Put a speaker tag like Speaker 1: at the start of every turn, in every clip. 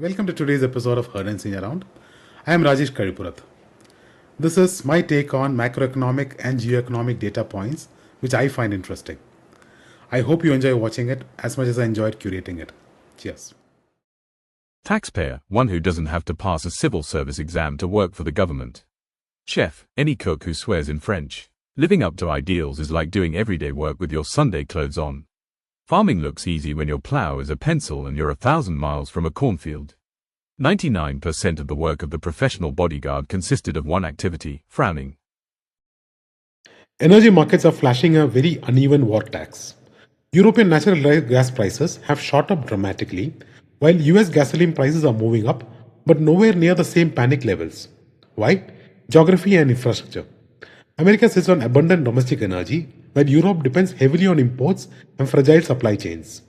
Speaker 1: Welcome to today's episode of Heard and Seen Around. I am Rajesh Karipurath. This is my take on macroeconomic and geoeconomic data points, which I find interesting. I hope you enjoy watching it as much as I enjoyed curating it. Cheers.
Speaker 2: Taxpayer, one who doesn't have to pass a civil service exam to work for the government. Chef, any cook who swears in French. Living up to ideals is like doing everyday work with your Sunday clothes on. Farming looks easy when your plow is a pencil and you're 1,000 miles from a cornfield. 99% of the work of the professional bodyguard consisted of one activity, frowning.
Speaker 3: Energy markets are flashing a very uneven war tax. European natural gas prices have shot up dramatically, while US gasoline prices are moving up, but nowhere near the same panic levels. Why? Geography and infrastructure. America sits on abundant domestic energy, while Europe depends heavily on imports and fragile supply chains.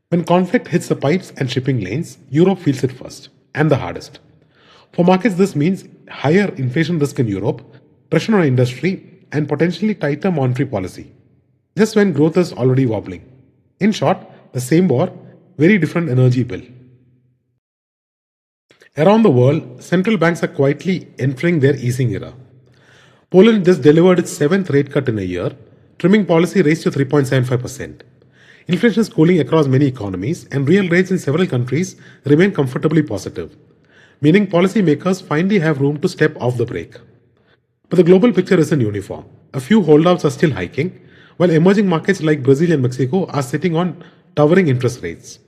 Speaker 3: When conflict hits the pipes and shipping lanes, Europe feels it first, and the hardest. For markets, this means higher inflation risk in Europe, pressure on industry, and potentially tighter monetary policy, just when growth is already wobbling. In short, the same war, very different energy bill. Around the world, central banks are quietly entering their easing era. Poland just delivered its 7th rate cut in a year, trimming policy raised to 3.75%. Inflation is cooling across many economies, and real rates in several countries remain comfortably positive, meaning policymakers finally have room to step off the brake. But the global picture isn't uniform. A few holdouts are still hiking, while emerging markets like Brazil and Mexico are sitting on towering interest rates.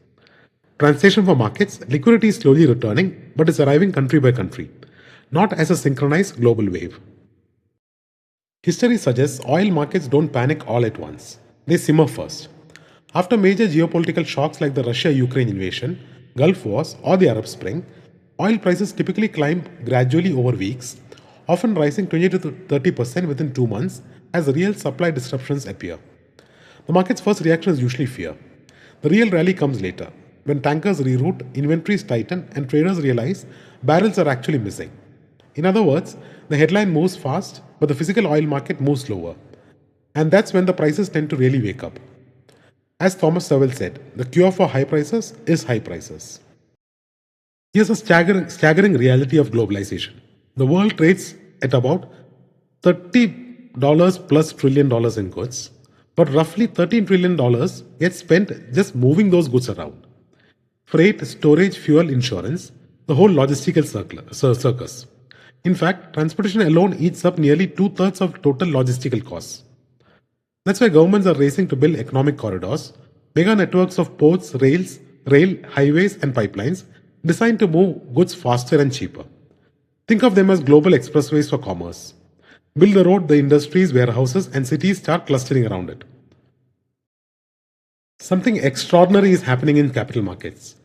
Speaker 3: Translation for markets, liquidity is slowly returning, but it's arriving country by country, not as a synchronized global wave. History suggests oil markets don't panic all at once. They simmer first. After major geopolitical shocks like the Russia-Ukraine invasion, Gulf Wars, or the Arab Spring, oil prices typically climb gradually over weeks, often rising 20 to 30% within 2 months as real supply disruptions appear. The market's first reaction is usually fear. The real rally comes later, when tankers reroute, inventories tighten, and traders realize barrels are actually missing. In other words, the headline moves fast, but the physical oil market moves slower. And that's when the prices tend to really wake up. As Thomas Sowell said, the cure for high prices is high prices. Here's a staggering reality of globalization. The world trades at about $30 plus trillion in goods, but roughly $13 trillion gets spent just moving those goods around. Freight, storage, fuel, insurance, the whole logistical circus. In fact, transportation alone eats up nearly 2/3 of total logistical costs. That's why governments are racing to build economic corridors, mega networks of ports, rail, highways, and pipelines designed to move goods faster and cheaper. Think of them as global expressways for commerce. Build the road, the industries, warehouses, and cities start clustering around it. Something extraordinary is happening in capital markets.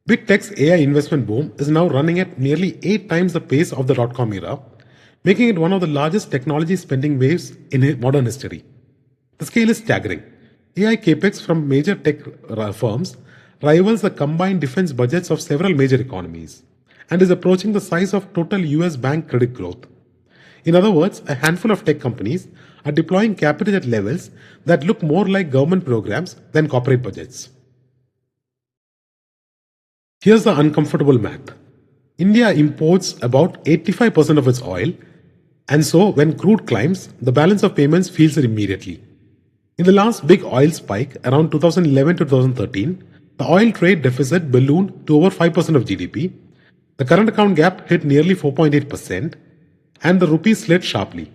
Speaker 3: Big tech's AI investment boom is now running at nearly 8 times the pace of the dot-com era, making it one of the largest technology spending waves in modern history. The scale is staggering. AI Capex from major tech firms rivals the combined defense budgets of several major economies and is approaching the size of total US bank credit growth. In other words, a handful of tech companies are deploying capital at levels that look more like government programs than corporate budgets. Here's the uncomfortable math. India imports about 85% of its oil, and so when crude climbs, the balance of payments feels it immediately. In the last big oil spike around 2011 to 2013, the oil trade deficit ballooned to over 5% of GDP, the current account gap hit nearly 4.8%, and the rupee slid sharply.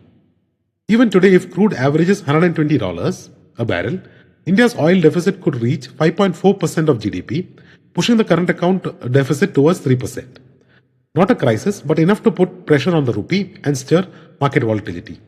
Speaker 3: Even today, if crude averages $120 a barrel, India's oil deficit could reach 5.4% of GDP, pushing the current account deficit towards 3%. Not a crisis, but enough to put pressure on the rupee and stir market volatility.